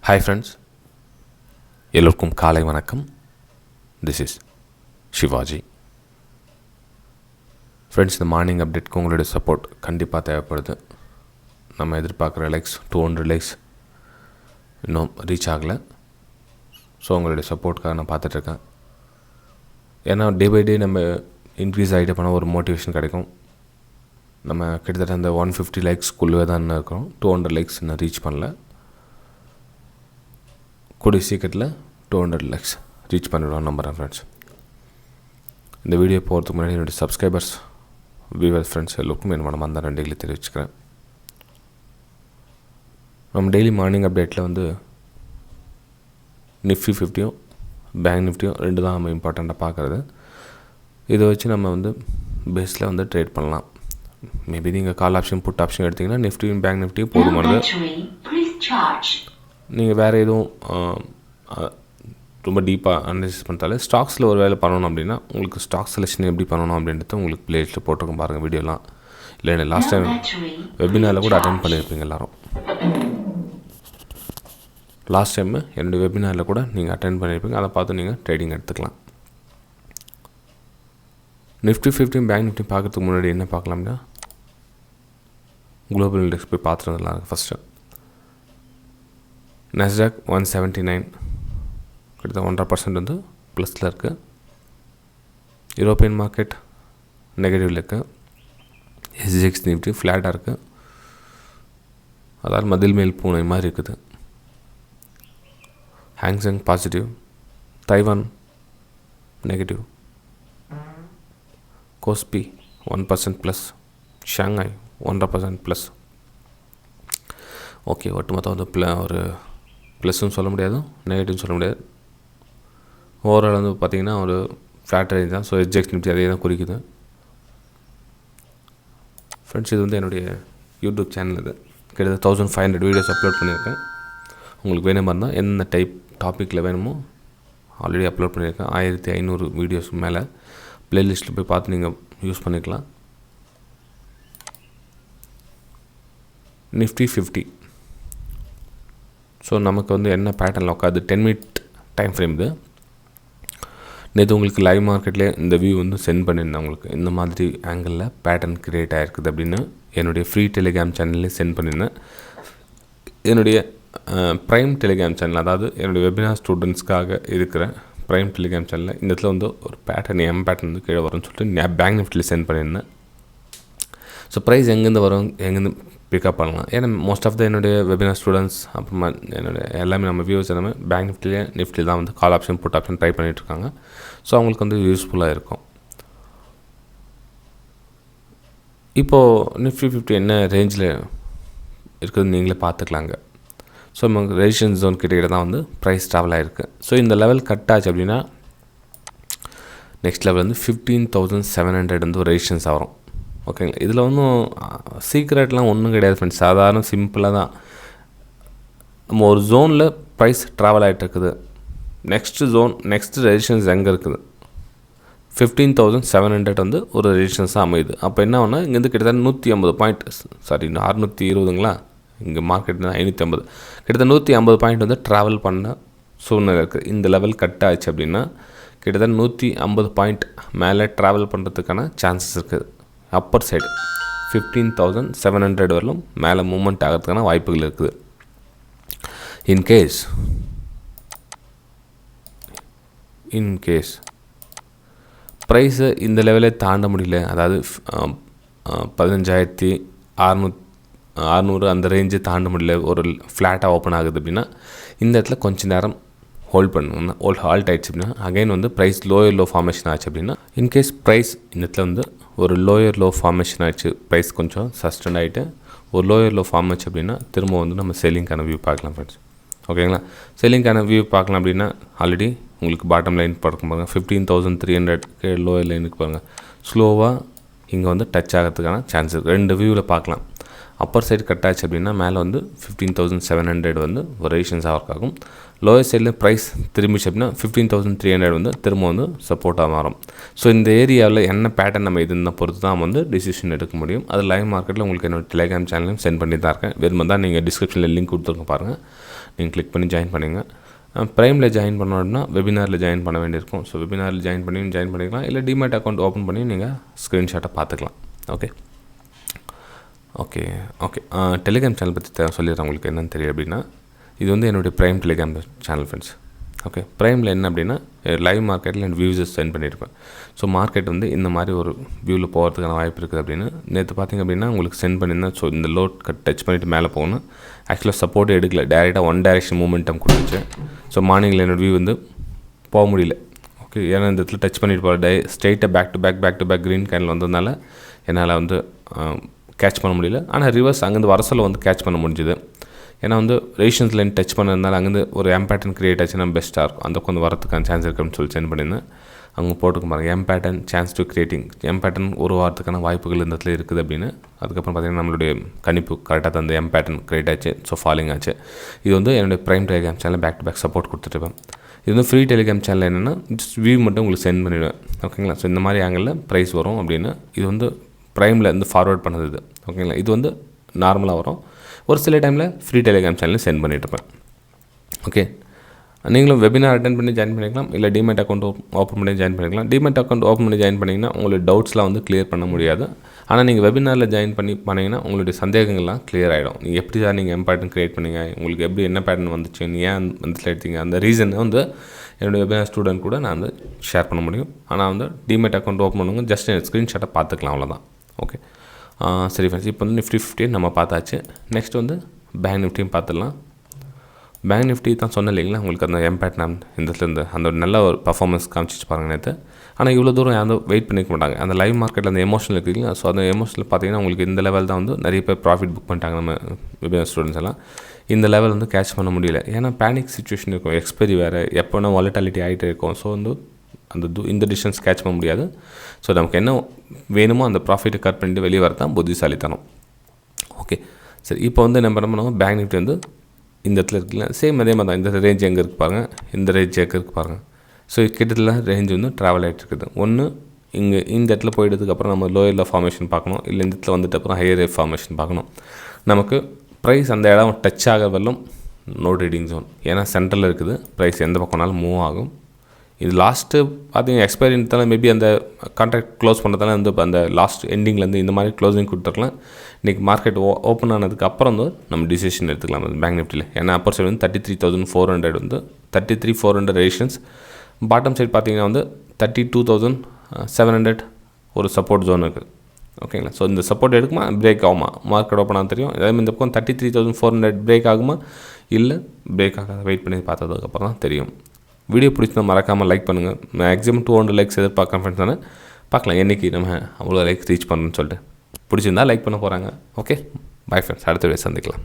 Hi friends, எல்லோருக்கும் காலை வணக்கம். This is Shivaji. ஃப்ரெண்ட்ஸ், இந்த மார்னிங் அப்டேட்க்கு உங்களுடைய சப்போர்ட் கண்டிப்பாக தேவைப்படுது. நம்ம எதிர்பார்க்குற லைக்ஸ் 200 லைக்ஸ் இன்னும் ரீச் ஆகலை. ஸோ உங்களுடைய சப்போர்ட்காக நான் பார்த்துட்ருக்கேன். ஏன்னா டே பை டே நம்ம இன்க்ரீஸ் ஆகிட்டு போனால் ஒரு மோட்டிவேஷன் கிடைக்கும். நம்ம கிட்டத்தட்ட அந்த 150 லைக்ஸ்க்குள்ளே தான் இருக்கிறோம். 200 லைக்ஸ் இன்னும் ரீச் பண்ணல. கூடிய சீக்கிரத்தில் 200 லைக்ஸ் ரீச் பண்ணிடுவோம் நம்புகிறேன் ஃப்ரெண்ட்ஸ். இந்த வீடியோ போகிறதுக்கு முன்னாடி என்னுடைய சப்ஸ்கிரைபர்ஸ், வியூவர்ஸ், ஃப்ரெண்ட்ஸ் எல்லோருக்கும் என் மனமார்ந்த நன்றிகளை தெரிவிச்சுக்கிறேன். நம்ம டெய்லி மார்னிங் அப்டேட்டில் வந்து நிஃப்டி 50யும் பேங்க் நிஃப்டியும் ரெண்டு தான் நம்ம இம்பார்ட்டண்ட்டாக பார்க்குறது. இதை வச்சு நம்ம வந்து பேஸில் வந்து ட்ரேட் பண்ணலாம். மேபி நீங்கள் கால் ஆப்ஷன் புட் ஆப்ஷன் எடுத்திங்கன்னா நிஃப்டியும் பேங்க் நிஃப்டியும் போதுமானது. நீங்கள் வேறு எதுவும் ரொம்ப டீப்பாக அனலைசிஸ் பண்ணிட்டாலே ஸ்டாக்ஸில் ஒரு வேலை பண்ணணும் அப்படின்னா உங்களுக்கு ஸ்டாக் செலெக்ஷன் எப்படி பண்ணணும் அப்படின்றத உங்களுக்கு பிளேலிஸ்ட்டில் போட்டிருக்கோம் பாருங்கள் வீடியோலாம். இல்லை லாஸ்ட் டைம் வெபினாரில் கூட அட்டென்ட் பண்ணியிருப்பீங்க எல்லோரும். லாஸ்ட் டைம் என்னுடைய வெபினாரில் கூட நீங்கள் அட்டென்ட் பண்ணியிருப்பீங்க. அதை பார்த்து நீங்கள் ட்ரேடிங் எடுத்துக்கலாம். நிஃப்டி 50 பேங்க் நிஃப்டி பார்க்குறதுக்கு முன்னாடி என்ன பார்க்கலாம்னா குளோபல் இண்டெக்ஸ் போய் பார்த்துட்டு வந்துடலாம். ஃபஸ்ட்டு நாஸ்டாக் 179 கிட்டத்தட்ட 1.5% வந்து ப்ளஸில் இருக்குது. யூரோப்பியன் மார்க்கெட் நெகட்டிவில் இருக்குது. SGX நிஃப்டி ஃப்ளாட்டாக இருக்குது. அதாவது மதில் மேல் பூனை மாதிரி இருக்குது. Hang Seng positive, Taiwan negative, KOSPI 1% plus, Shanghai 1.5% plus. Okay, ஒட்டுமொத்தம் வந்து ஒரு ப்ளஸ்ஸும் சொல்ல முடியாது, நெகட்டிவ்னு சொல்ல முடியாது. ஓவரால் வந்து பார்த்திங்கன்னா ஒரு ஃப்ளாட் ரேஞ்ச் தான். ஸோ SGX நிஃப்டி அதே தான் குறிக்குது. ஃப்ரெண்ட்ஸ், இது வந்து என்னுடைய யூடியூப் சேனல். இது கிட்டத்தட்ட 1500 வீடியோஸ் அப்லோட் பண்ணியிருக்கேன். உங்களுக்கு வேணுமா இருந்தால் என்ன டைப் டாப்பிக்கில் வேணுமோ ஆல்ரெடி அப்லோட் பண்ணியிருக்கேன். 1500 வீடியோஸ் மேலே ப்ளேலிஸ்ட்டில் போய் பார்த்து நீங்கள் யூஸ் பண்ணிக்கலாம். நிஃப்டி 50 ஸோ நமக்கு வந்து என்ன பேட்டர்னில் உட்காது 10 மினிட் டைம் ஃப்ரேம். இது நேற்று உங்களுக்கு லைவ் மார்க்கெட்லேயே இந்த வியூ வந்து சென்ட் பண்ணியிருந்தேன். உங்களுக்கு இந்த மாதிரி ஆங்கிளில் பேட்டர்ன் க்ரியேட் ஆகிருக்குது அப்படின்னு என்னுடைய ஃப்ரீ டெலிகிராம் சேனல்லே சென்ட் பண்ணியிருந்தேன். என்னுடைய ப்ரைம் டெலிகிராம் சேனல், அதாவது என்னுடைய வெபினார் ஸ்டூடெண்ட்ஸ்க்காக இருக்கிற ப்ரைம் டெலிகிராம் சேனலில் இந்த இடத்துல வந்து ஒரு பேட்டர்ன் பேட்டர்ன் வந்து கீழே வரும்னு சொல்லிட்டு பேங்க் நிஃப்டியில் சென்ட் பண்ணியிருந்தேன். ஸோ ப்ரைஸ் எங்கேருந்து வரும், எங்கேருந்து பிக்கப் பண்ணலாம். ஏன்னா மோஸ்ட் ஆஃப் த என்னுடைய வெபினார் ஸ்டூடெண்ட்ஸ் அப்புறமா என்னுடைய எல்லாமே நம்ம வியூவர்ஸ் எல்லாமே பேங்க் நிஃப்டியில் தான் வந்து call option put option try பண்ணிகிட்ருக்காங்க. ஸோ அவங்களுக்கு வந்து யூஸ்ஃபுல்லாக இருக்கும். இப்போது நிஃப்டி 50 என்ன ரேஞ்சில் இருக்குதுன்னு நீங்களே பார்த்துக்கலாங்க. ஸோ நமக்கு ரெசிஸ்டன்ஸ் ஜோன் கிட்டே தான் வந்து ப்ரைஸ் ட்ராவல் ஆகிருக்கு. ஸோ இந்த லெவல் கட் ஆச்சு அப்படின்னா நெக்ஸ்ட் லெவல் வந்து 15,700 வந்து ஒரு ரெசிஸ்டன்ஸ் வரும். ஓகேங்களா, இதில் ஒன்றும் சீக்ரெட்லாம் ஒன்றும் கிடையாது ஃப்ரெண்ட்ஸ். சாதாரண சிம்பிளாக தான் நம்ம ஒரு ஜோனில் ப்ரைஸ் ட்ராவல் ஆகிட்டு இருக்குது. நெக்ஸ்ட்டு ரெசிஸ்டன்ஸ் எங்கே இருக்குது 15,700 வந்து ஒரு ரெசிஸ்டன்ஸாக அமையுது. அப்போ என்ன ஆகுனா இங்கேருந்து கிட்டத்தட்ட 150 பாயிண்ட், சாரி 620ங்களா, இங்கே மார்க்கெட் 550, கிட்டத்தட்ட 150 பாயிண்ட் வந்து ட்ராவல் பண்ண சூழ்நிலை இருக்குது. இந்த லெவல் கட் ஆச்சு அப்படின்னா கிட்டத்தட்ட 150 பாயிண்ட் மேலே ட்ராவல் பண்ணுறதுக்கான சான்சஸ் இருக்குது. அப்பர் சைடு 15,700 வரலும் மேலே மூவ்மெண்ட் ஆகிறதுக்கான வாய்ப்புகள் இருக்குது. இன்கேஸ் ப்ரைஸை இந்த லெவலே தாண்ட முடியல, அதாவது 15,600 அந்த ரேஞ்சு தாண்ட முடியல, ஒரு ஃப்ளாட்டாக ஓப்பன் ஆகுது அப்படின்னா இந்த இடத்துல கொஞ்சம் நேரம் ஹோல்ட் பண்ணுங்க. ஹால்ட் ஆகிடுச்சு அப்படின்னா அகைன் வந்து ப்ரைஸ் லோயர் லோ ஃபார்மேஷன் ஆச்சு அப்படின்னா, இன்கேஸ் ப்ரைஸ் இந்த இடத்துல வந்து ஒரு லோயர் லோ ஃபார்மேஷன் ஆச்சு, ப்ரைஸ் கொஞ்சம் சஸ்டெண்ட் ஆகிட்டு ஒரு லோயர் லோ ஃபார்ம் ஆச்சு அப்படின்னா திரும்ப வந்து நம்ம செல்லிங்கான வியூ பார்க்கலாம் ஃப்ரெண்ட்ஸ். ஓகேங்களா, செல்லிங்கான வியூ பார்க்கலாம் அப்படின்னா ஆல்ரெடி உங்களுக்கு பாட்டம் லைன் பார்க்கும் பாருங்கள் 15,300 லோயர் லைனுக்கு பாருங்கள். ஸ்லோவாக இங்கே வந்து டச் ஆகிறதுக்கான சான்ஸ் இருக்குது. 2 வியூவில் பார்க்கலாம். அப்பர் சைடு கட் ஆச்சு அப்படின்னா மேலே வந்து 15,700 வந்து ஒரு ரெசிஸ்டன்ஸாக ஒர்க் ஆகும். லோயர் சைடில் ப்ரைஸ் திரும்பிச்சு அப்படின்னா 15,300 வந்து திரும்ப வந்து சப்போர்ட்டாக மாறும். ஸோ இந்த ஏரியாவில் என்ன பேட்டர்ன் நம்ம இதுன்னு பொறுத்து தான் வந்து டிசிஷன் எடுக்க முடியும். அது லைவ் மார்க்கெட்டில் உங்களுக்கு என்னோட டெலிகிராம் சேனலையும் சென்ட் பண்ணி தான் இருக்கேன். வேணுமா தான் நீங்கள் டிஸ்கிரிப்ஷனில் லிங்க் கொடுத்துருங்க பாருங்கள், நீங்கள் கிளிக் பண்ணி ஜாயின் பண்ணுங்கள். ப்ரைமில் ஜாயின் பண்ணோம்னா வெபினாரில் ஜாயின் பண்ண வேண்டியிருக்கும். ஸோ வெபினாரில் ஜாயின் பண்ணிக்கலாம், இல்லை டிமேட் அக்கௌண்ட் ஓப்பன் பண்ணி நீங்கள் ஸ்க்ரீன்ஷாட்டை பார்த்துக்கலாம். ஓகே. டெலிகிராம் சேனல் பற்றி சொல்லிடுறேன் உங்களுக்கு என்னென்னு தெரியும் அப்படின்னா, இது வந்து என்னுடைய ப்ரைம் டெலிகிராம் சேனல் ஃப்ரெண்ட்ஸ். ப்ரைமில் என்ன அப்படின்னா லைவ் மார்க்கெட்டில் என் வியூஸஸ் சென்ட் பண்ணியிருப்பேன். ஸோ மார்க்கெட் வந்து இந்த மாதிரி ஒரு வியூவில் போகிறதுக்கான வாய்ப்பு இருக்குது அப்படின்னு நேற்று பார்த்திங்க அப்படின்னா உங்களுக்கு சென்ட் பண்ணியிருந்தேன். ஸோ இந்த லோட் டச் பண்ணிவிட்டு மேலே போகணும். ஆக்சுவலாக சப்போர்ட்டே எடுக்கல, டேரெக்டாக ஒன் டைரெக்ஷன் மூமெண்டம் கொடுத்துச்சு. ஸோ மார்னிங்கில் என்னோடய வியூ வந்து போக முடியல. ஏன்னா இந்த இடத்துல டச் பண்ணிட்டு போகிற ஸ்ட்ரெயிட்டாக back to back green candle வந்ததுனால என்னால் வந்து கேட்ச் பண்ண முடியல. ஆனால் ரிவர்ஸ் அங்கேருந்து வரசலில் வந்து கேட்ச் பண்ண முடிஞ்சுது. ஏன்னா வந்து ரெசிஸ்டன்ஸ் லைன் டச் பண்ணதுனால அங்கேருந்து ஒரு எம் பேட்டர்ன் க்ரியேட் ஆச்சுன்னா பெஸ்ட்டாக இருக்கும். அந்த கொஞ்சம் வரதுக்கான சான்ஸ் இருக்குன்னு சொல்லி சென்ட் பண்ணியிருந்தேன். அங்கே போட்டுக்க பாருங்கள், M pattern chance to creating, M pattern ஒரு வாரத்துக்கான வாய்ப்புகள் இந்த இடத்துல இருக்குது அப்படின்னு. அதுக்கப்புறம் பார்த்திங்கன்னா நம்மளுடைய கணிப்பு கரெக்டாக தான் அந்த எம் பேட்டர்ன் கிரியேட் ஆச்சு. ஸோ ஃபாலிங் ஆச்சு. இது வந்து என்னுடைய prime Telegram channel back to back support கொடுத்துட்ருப்பேன். இது வந்து ஃப்ரீ டெலிகிராம் சேனல் என்னென்னா ஜஸ்ட் வியூ மட்டும் உங்களுக்கு சென்ட் பண்ணிவிடுவேன். ஓகேங்களா. ஸோ இந்த மாதிரி ஆங்கிளில் ப்ரைஸ் வரும் அப்படின்னு. இது வந்து ப்ரைமில் வந்து ஃபார்வர்ட் பண்ணது இது. ஓகேங்களா. இது வந்து நார்மலாக வரும். ஒரு சில டைமில் ஃப்ரீ டெலிகிராம் சேனலில் சென்ட் பண்ணிட்டுருப்பேன். ஓகே, நீங்களும் வெபினார் அட்டென்ட் பண்ணி ஜாயின் பண்ணிக்கலாம், இல்லை டிமேட் அக்கௌண்ட் ஓப்பன் பண்ணி ஜாயின் பண்ணிக்கலாம். டிமேட் அக்கௌண்ட் ஓப்பன் பண்ணி ஜாயின் பண்ணிங்கன்னா உங்களுடைய டவுட்ஸ்லாம் வந்து கிளியர் பண்ண முடியாது. ஆனால் நீங்கள் வெபினாரில் ஜாயின் பண்ணிங்கன்னா உங்களுடைய சந்தேகங்கள்லாம் கிளியர் ஆகிடும். நீங்கள் எப்படி தான் நீங்கள் பேட்டர்ன் க்ரியேட் பண்ணீங்க, உங்களுக்கு எப்படி என்ன பேட்டர்ன் வந்துச்சு, ஏன் வந்து எடுத்தீங்க, அந்த ரீசனை வந்து என்னுடைய வெபினார் ஸ்டூடெண்ட் கூட நான் வந்து ஷேர் பண்ண முடியும். ஆனால் வந்து டிமேட் அக்கௌண்ட் ஓப்பன் பண்ணுங்க, ஜஸ்ட் ஸ்க்ரீன்ஷாட்டை பார்த்துக்கலாம், அவ்வளோதான். ஓகே, சரி ஃப்ரெண்ட்ஸ், இப்போ வந்து நிஃப்டி 50 நம்ம பார்த்தாச்சு. நெக்ஸ்ட் வந்து பேங்க் நிஃப்டியும் பார்த்துடலாம். பேங்க் நிஃப்டி தான் சொன்னேன் இல்லைங்களா உங்களுக்கு, அந்த எம்பேட்னம் இந்த இடத்துல அந்த ஒரு நல்ல ஒரு பர்ஃபார்மன்ஸ் காமிச்சிச்சு பாருங்கள் நேற்று. ஆனால் இவ்வளோ தூரம் யாரும் வெயிட் பண்ணிக்க மாட்டாங்க. அந்த லைவ் மார்க்கெட்டில் அந்த எமோஷனல் இருக்குதுங்களா, ஸோ அந்த எமோஷனில் பார்த்தீங்கன்னா உங்களுக்கு இந்த லெவல் தான் வந்து நிறைய பேர் ப்ராஃபிட் புக் பண்ணிட்டாங்க. நம்ம வெபினார் ஸ்டூடெண்ட்ஸ் எல்லாம் இந்த லெவல் வந்து கேட்ச் பண்ண முடியல. ஏன்னா பேனிக் சுச்சுவேஷன் இருக்கும், எக்ஸ்பைரி வேறு, எப்போனா வாலட்டாலிட்டி ஆகிட்டே இருக்கும். ஸோ வந்து இந்த டிஸ்டன்ஸ் கேட்ச் பண்ண முடியாது. ஸோ நமக்கு என்ன வேணுமோ அந்த ப்ராஃபிட்டை கட் பண்ணிட்டு வெளியே வரதான் புத்திசாலித்தனம். ஓகே, சரி, இப்போ வந்து நம்ம என்ன பண்ணுவோம், பேங்க் நிஃப்டி வந்து இந்த இடத்துல இருக்குல்ல, சேம் அதே மாதிரி தான். இந்த ரேஞ்ச் எங்கே இருக்குது பாருங்கள், இந்த ரேஞ்ச் எங்கே இருக்குது பாருங்கள். ஸோ கிட்டத்தட்ட ரேஞ்ச் வந்து ட்ராவல் ஆகிட்டு இருக்குது. ஒன்று இங்கே இந்த இடத்துல போயிட்டதுக்கப்புறம் நம்ம லோயரில் ஃபார்மேஷன் பார்க்கணும், இல்லை இந்த இடத்துல வந்துட்டு அப்புறம் ஹையர் ஃபார்மேஷன் பார்க்கணும். நமக்கு ப்ரைஸ் அந்த இடம் டச் ஆக வரலும் நோ ட்ரேடிங் ஜோன், ஏன்னா சென்டரில் இருக்குது. ப்ரைஸ் எந்த பக்கம்னாலும் மூவ் ஆகும். இது லாஸ்ட்டு பார்த்தீங்கன்னா எக்ஸ்பைரின்றதால மேபி அந்த கான்ட்ராக்ட் க்ளோஸ் பண்ணுறதால வந்து அந்த லாஸ்ட் எண்டிங்லேருந்து இந்த மாதிரி க்ளோசிங் கொடுத்துருக்கலாம். இன்றைக்கி மார்க்கெட் ஓப்பன் ஆனதுக்கு அப்புறம் வந்து நம்ம டிசிஷன் எடுத்துக்கலாம் அந்த பேங்க் நிஃப்டியில். ஏன்னா அப்பர் சைடு வந்து 33,400 வந்து 33,400 ரெசிஸ்டன்ஸ், பாட்டம் சைடு பார்த்தீங்கன்னா வந்து 32,700 ஒரு சப்போர்ட் ஜோன் இருக்குது. ஓகேங்களா. ஸோ இந்த சப்போர்ட் எடுக்குமா, பிரேக் ஆகுமா, மார்க்கெட் ஓப்பன் ஆக தெரியும். அதேமாதிரி இந்த பக்கம் 33,400 பிரேக் ஆகுமா, இல்லை பிரேக் ஆகாத, வெயிட் பண்ணி பார்த்ததுக்கப்புறம் தான் தெரியும். வீடியோ பிடிச்சிருந்தா மறக்காமல் லைக் பண்ணுங்கள். மேக்ஸிமம் 200 லைக்ஸ் எதிர்பார்க்குறேன் ஃப்ரெண்ட்ஸ். தானே பார்க்கலாம் என்றைக்கு நம்ம அவ்வளோ லைக்ஸ் ரீச் பண்ணணும்னு சொல்லிட்டு. பிடிச்சிருந்தா லைக் பண்ண போகிறாங்க. ஓகே, பை ஃப்ரெண்ட்ஸ், அடுத்த வீடியோ சந்திக்கலாம்.